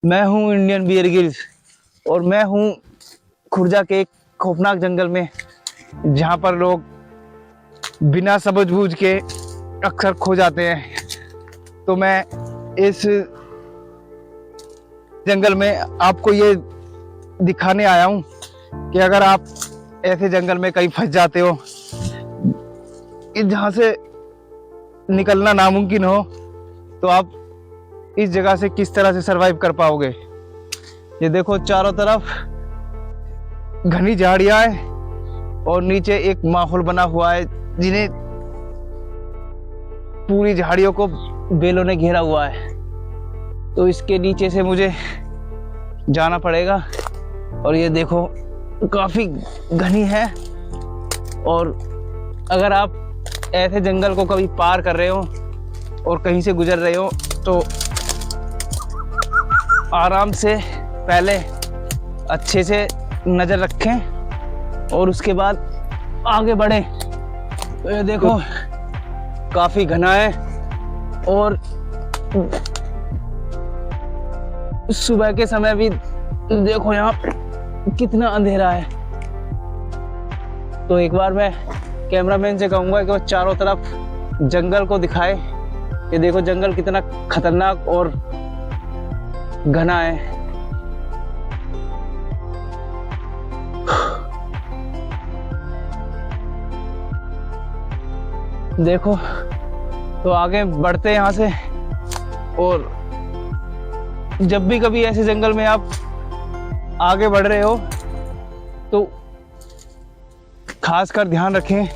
मैं हूँ Indian Bear Grylls और मैं हूँ खुर्जा के एक खौफनाक जंगल में, जहाँ पर लोग बिना समझ बूझ के अक्सर खो जाते हैं। तो मैं इस जंगल में आपको ये दिखाने आया हूँ कि अगर आप ऐसे जंगल में कहीं फंस जाते हो, जहाँ से निकलना नामुमकिन हो, तो आप इस जगह से किस तरह से सरवाइव कर पाओगे। ये देखो, चारों तरफ घनी झाड़ियां है और नीचे एक माहौल बना हुआ है जिन्हें पूरी झाड़ियों को बेलों ने घेरा हुआ है। तो इसके नीचे से मुझे जाना पड़ेगा। और ये देखो, काफी घनी है। और अगर आप ऐसे जंगल को कभी पार कर रहे हो और कहीं से गुजर रहे हो, तो आराम से पहले अच्छे से नज़र रखें और उसके बाद आगे बढ़ें। तो ये देखो, काफ़ी घना है और सुबह के समय भी देखो यहाँ कितना अंधेरा है। तो एक बार मैं कैमरामैन से कहूँगा कि वो चारों तरफ जंगल को दिखाए। ये देखो, जंगल कितना खतरनाक और घना है। देखो, तो आगे बढ़ते हैं यहाँ से। और जब भी कभी ऐसे जंगल में आप आगे बढ़ रहे हो, तो खासकर ध्यान रखें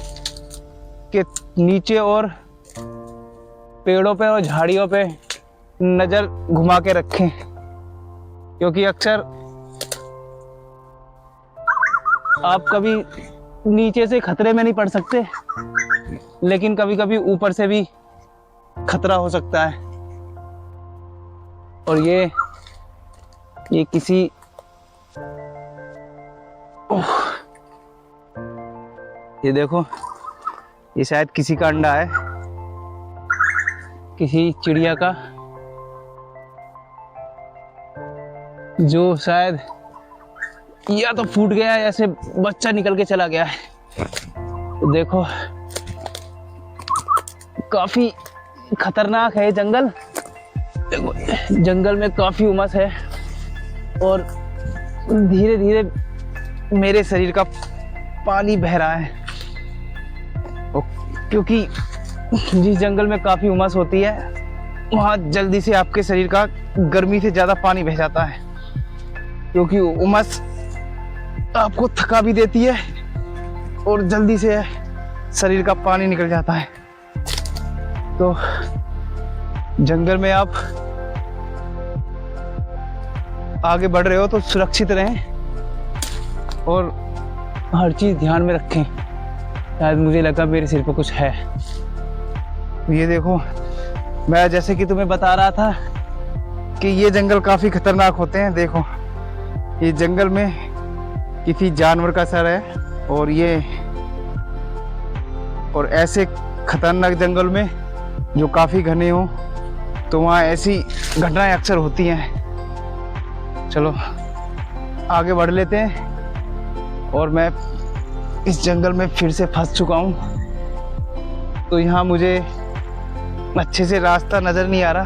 कि नीचे और पेड़ों पे और झाड़ियों पे नज़र घुमा के रखें, क्योंकि अक्सर आप कभी नीचे से खतरे में नहीं पड़ सकते, लेकिन कभी कभी ऊपर से भी खतरा हो सकता है। और ये किसी ये देखो, ये शायद किसी का अंडा है, किसी चिड़िया का, जो शायद या तो फूट गया है या से बच्चा निकल के चला गया है। तो देखो, काफी खतरनाक है ये जंगल। देखो, जंगल में काफी उमस है और धीरे धीरे मेरे शरीर का पानी बह रहा है, क्योंकि जिस जंगल में काफी उमस होती है, वहाँ जल्दी से आपके शरीर का गर्मी से ज्यादा पानी बह जाता है, क्योंकि उमस आपको थका भी देती है और जल्दी से शरीर का पानी निकल जाता है। तो जंगल में आप आगे बढ़ रहे हो तो सुरक्षित रहें और हर चीज ध्यान में रखें। शायद मुझे लगा मेरे सिर पर कुछ है। ये देखो, मैं जैसे कि तुम्हें बता रहा था कि ये जंगल काफी खतरनाक होते हैं। देखो, ये जंगल में किसी जानवर का सर है और ऐसे खतरनाक जंगल में जो काफी घने हो, तो वहाँ ऐसी घटनाएं अक्सर होती हैं। चलो आगे बढ़ लेते हैं। और मैं इस जंगल में फिर से फंस चुका हूँ, तो यहाँ मुझे अच्छे से रास्ता नज़र नहीं आ रहा,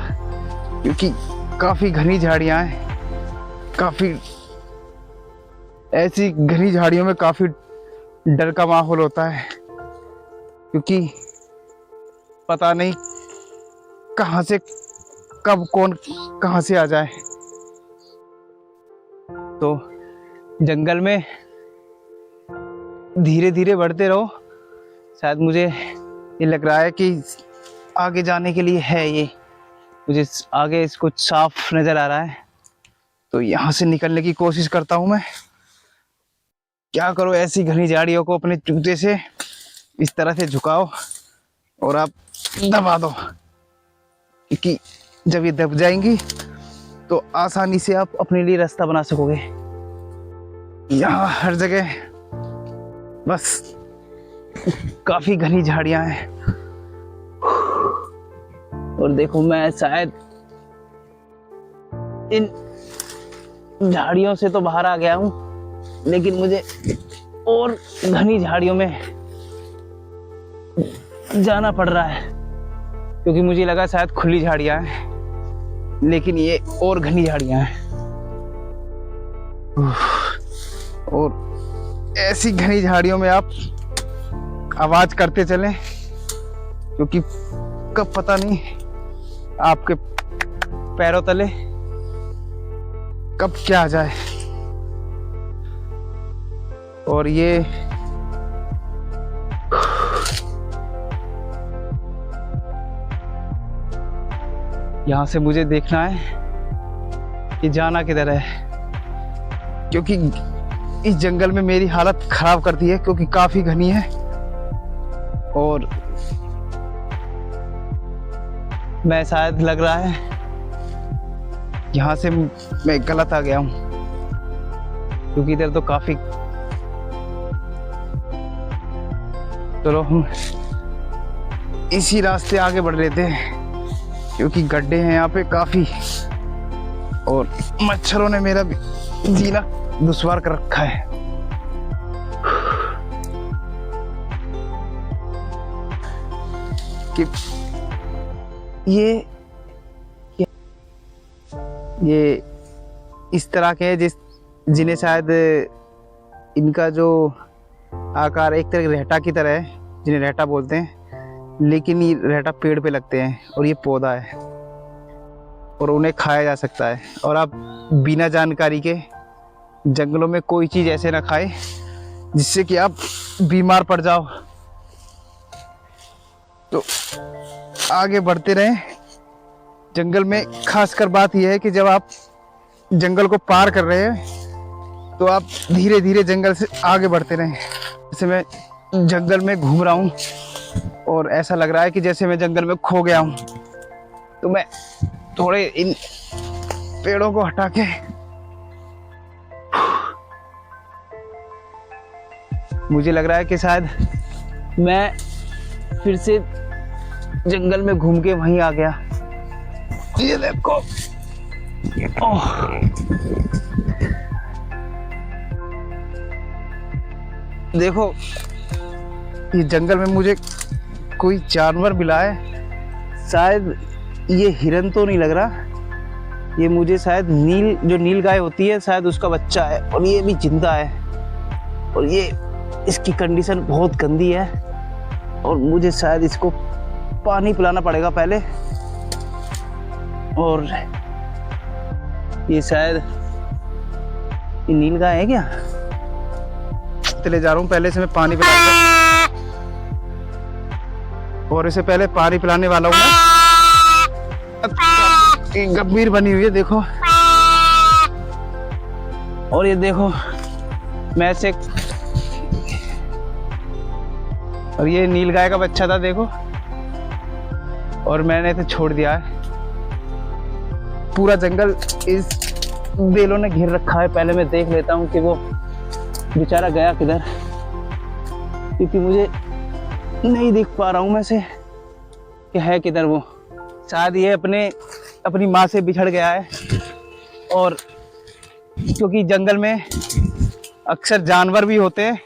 क्योंकि काफ़ी घनी झाड़ियाँ हैं। काफ़ी ऐसी घनी झाड़ियों में काफ़ी डर का माहौल होता है, क्योंकि पता नहीं कहाँ से कब कौन कहाँ से आ जाए। तो जंगल में धीरे धीरे बढ़ते रहो। शायद मुझे ये लग रहा है कि आगे जाने के लिए है ये, मुझे आगे कुछ साफ नज़र आ रहा है, तो यहाँ से निकलने की कोशिश करता हूँ मैं। क्या करो, ऐसी घनी झाड़ियों को अपने जूते से इस तरह से झुकाओ और आप दबा दो, क्योंकि जब ये दब जाएंगी तो आसानी से आप अपने लिए रास्ता बना सकोगे। यहाँ हर जगह बस काफी घनी झाड़ियां हैं। और देखो, मैं शायद इन झाड़ियों से तो बाहर आ गया हूँ, लेकिन मुझे और घनी झाड़ियों में जाना पड़ रहा है, क्योंकि मुझे लगा शायद खुली झाड़ियां हैं, लेकिन ये और घनी झाड़ियां हैं। और ऐसी घनी झाड़ियों में आप आवाज करते चलें, क्योंकि कब पता नहीं आपके पैरों तले कब क्या आ जाए। और ये यहाँ से मुझे देखना है कि जाना किधर है, क्योंकि इस जंगल में मेरी हालत खराब करती है, क्योंकि काफी घनी है और मैं शायद लग रहा है यहाँ से मैं गलत आ गया हूँ, क्योंकि इधर तो काफी। चलो हम इसी रास्ते आगे बढ़ रहे थे, क्योंकि गड्ढे हैं यहाँ पे काफी और मच्छरों ने मेरा जीना दुश्वार कर रखा है। कि ये इस तरह के हैं जिन्हें शायद इनका जो आकार एक तरह रहटा की तरह है, जिन्हें रहटा बोलते हैं, लेकिन ये रहटा पेड़ पे लगते हैं और ये पौधा है और उन्हें खाया जा सकता है। और आप बिना जानकारी के जंगलों में कोई चीज़ ऐसे ना खाए जिससे कि आप बीमार पड़ जाओ। तो आगे बढ़ते रहें। जंगल में खासकर बात यह है कि जब आप जंगल को पार कर रहे हैं तो आप धीरे धीरे जंगल से आगे बढ़ते रहें। जैसे मैं जंगल में घूम रहा हूँ और ऐसा लग रहा है कि जैसे मैं जंगल में खो गया हूँ, तो मैं थोड़े इन पेड़ों को हटा के मुझे लग रहा है कि शायद मैं फिर से जंगल में घूम के वहीं आ गया। ये देखो, देखो ये जंगल में मुझे कोई जानवर मिला है। शायद ये हिरन तो नहीं लग रहा, ये मुझे शायद नील गाय होती है शायद उसका बच्चा है, और ये भी जिंदा है और ये इसकी कंडीशन बहुत गंदी है और मुझे शायद इसको पानी पिलाना पड़ेगा पहले। और ये शायद ये नील गाय है क्या? ले जा रहा हूँ, पहले से मैं पानी पिला और इसे पहले पानी पिलाने वाला हूँ मैं। गंभीर बनी हुई है देखो, और ये देखो मैं से, और ये नील गाय का बच्चा था देखो, और मैंने इसे छोड़ दिया है। पूरा जंगल इस बेलों ने घेर रखा है। पहले मैं देख लेता हूँ कि वो बेचारा गया किधर, क्योंकि मुझे नहीं देख पा रहा हूँ मैं से कि है किधर वो। शायद ये अपनी माँ से बिछड़ गया है, और क्योंकि जंगल में अक्सर जानवर भी होते हैं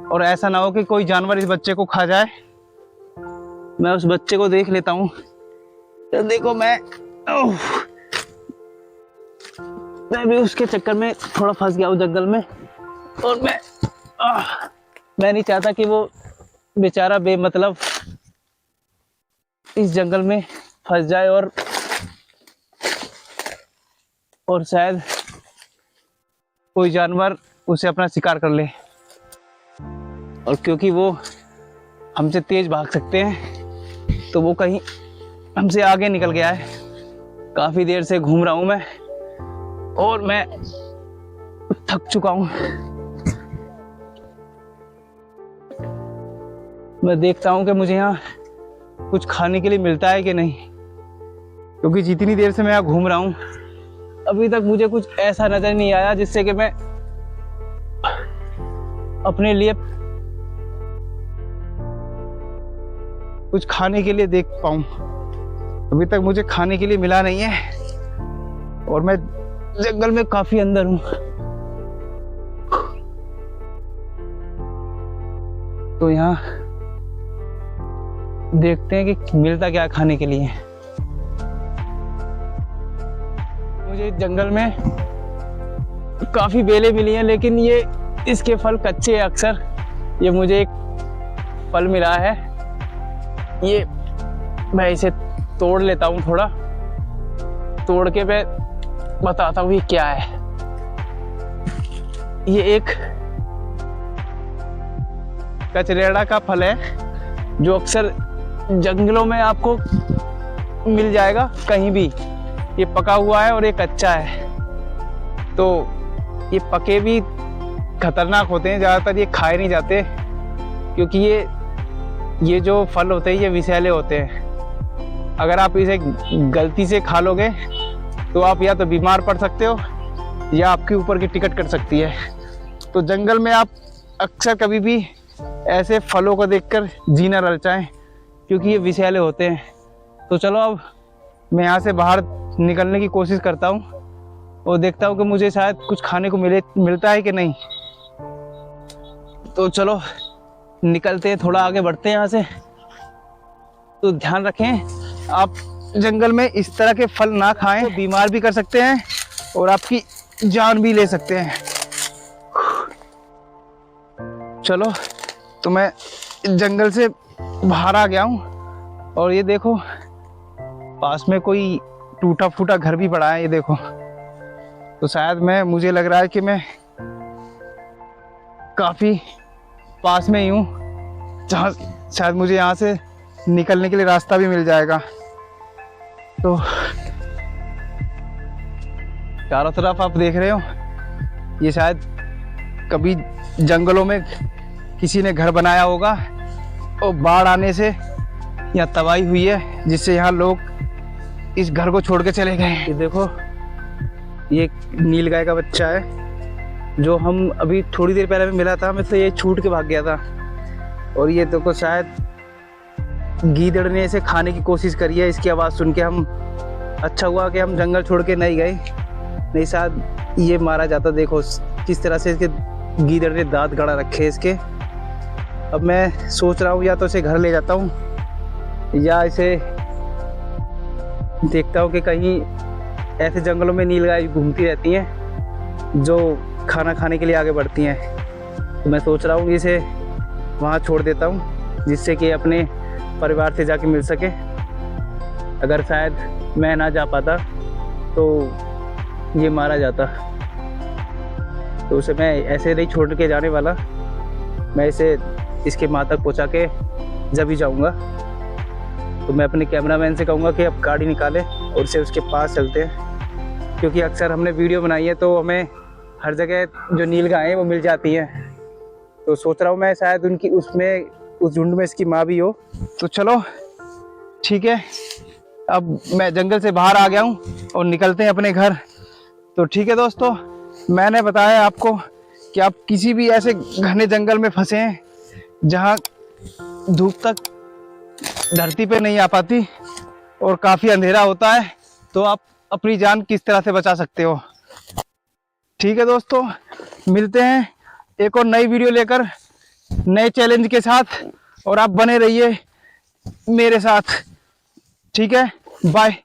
और ऐसा ना हो कि कोई जानवर इस बच्चे को खा जाए। मैं उस बच्चे को देख लेता हूँ। तो देखो मैं भी उसके चक्कर में थोड़ा फंस गया हूँ जंगल में, और मैं नहीं चाहता कि वो बेचारा बेमतलब इस जंगल में फंस जाए और शायद कोई जानवर उसे अपना शिकार कर ले। और क्योंकि वो हमसे तेज भाग सकते हैं तो वो कहीं हमसे आगे निकल गया है। काफी देर से घूम रहा हूं मैं और मैं थक चुका हूं। मैं देखता हूं कि मुझे यहाँ कुछ खाने के लिए मिलता है कि नहीं, क्योंकि जितनी देर से मैं यहाँ घूम रहा हूं अभी तक मुझे कुछ ऐसा नजर नहीं आया जिससे कि मैं अपने लिए कुछ खाने के लिए देख पाऊं। अभी तक मुझे खाने के लिए मिला नहीं है और मैं जंगल में काफी अंदर हूँ। तो यहाँ देखते हैं कि मिलता क्या खाने के लिए। मुझे जंगल में काफी बेलें मिली हैं, लेकिन ये इसके फल कच्चे हैं अक्सर। ये मुझे एक फल मिला है, ये मैं इसे तोड़ लेता हूँ, थोड़ा तोड़ के मैं बताता हूँ ये क्या है। ये एक कचरेड़ा का फल है जो अक्सर जंगलों में आपको मिल जाएगा कहीं भी। ये पका हुआ है और ये कच्चा है। तो ये पके भी खतरनाक होते हैं, ज़्यादातर ये खाए नहीं जाते क्योंकि ये जो फल होते हैं ये विषैले होते हैं। अगर आप इसे गलती से खा लोगे तो आप या तो बीमार पड़ सकते हो या आपके ऊपर की टिकट कट सकती है। तो जंगल में आप अक्सर कभी भी ऐसे फलों को देखकर जीना ललचाएं क्योंकि ये विषैले होते हैं। तो चलो अब मैं यहाँ से बाहर निकलने की कोशिश करता हूँ और देखता हूँ कि मुझे शायद कुछ खाने को मिलता है कि नहीं। तो चलो निकलते हैं, थोड़ा आगे बढ़ते हैं यहाँ से। तो ध्यान रखें, आप जंगल में इस तरह के फल ना खाएं, तो बीमार भी कर सकते हैं और आपकी जान भी ले सकते हैं। चलो, तो मैं जंगल से बाहर आ गया हूँ और ये देखो पास में कोई टूटा फूटा घर भी पड़ा है, ये देखो। तो शायद मुझे लग रहा है कि मैं काफी पास में ही हूँ, जहाँ शायद मुझे यहाँ से निकलने के लिए रास्ता भी मिल जाएगा। तो चारों तरफ आप देख रहे हो, ये शायद कभी जंगलों में किसी ने घर बनाया होगा और बाढ़ आने से यहाँ तबाही हुई है, जिससे यहाँ लोग इस घर को छोड़ के चले गए। ये देखो, ये नीलगाय का बच्चा है जो हम अभी थोड़ी देर पहले मिला था, मैं तो ये छूट के भाग गया था। और ये देखो शायद गीदड़ ने इसे खाने की कोशिश करी है। इसकी आवाज़ सुन के हम, अच्छा हुआ कि हम जंगल छोड़ के नहीं गए, नहीं शायद ये मारा जाता। देखो किस तरह से इसके गीदड़ ने दांत गड़ा रखे इसके। अब मैं सोच रहा हूँ या तो इसे घर ले जाता हूँ या इसे देखता हूँ कि कहीं ऐसे जंगलों में नीलगाय घूमती रहती हैं जो खाना खाने के लिए आगे बढ़ती हैं। तो मैं सोच रहा हूँ इसे वहाँ छोड़ देता हूँ, जिससे कि अपने परिवार से जाके मिल सके। अगर शायद मैं ना जा पाता तो ये मारा जाता। तो उसे मैं ऐसे नहीं छोड़ के जाने वाला, मैं इसे इसके माँ तक पहुँचा के जब ही जाऊँगा। तो मैं अपने कैमरामैन से कहूँगा कि अब गाड़ी निकाले और इसे उसके पास चलते हैं, क्योंकि अक्सर हमने वीडियो बनाई है तो हमें हर जगह जो नीलगायें वो मिल जाती हैं। तो सोच रहा हूँ मैं शायद उस झुंड में इसकी माँ भी हो। तो चलो ठीक है, अब मैं जंगल से बाहर आ गया हूँ और निकलते हैं अपने घर। तो ठीक है दोस्तों, मैंने बताया आपको कि आप किसी भी ऐसे घने जंगल में फंसे हैं जहाँ धूप तक धरती पे नहीं आ पाती और काफ़ी अंधेरा होता है, तो आप अपनी जान किस तरह से बचा सकते हो। ठीक है दोस्तों, मिलते हैं एक और नई वीडियो लेकर नए चैलेंज के साथ, और आप बने रहिए मेरे साथ। ठीक है, बाय।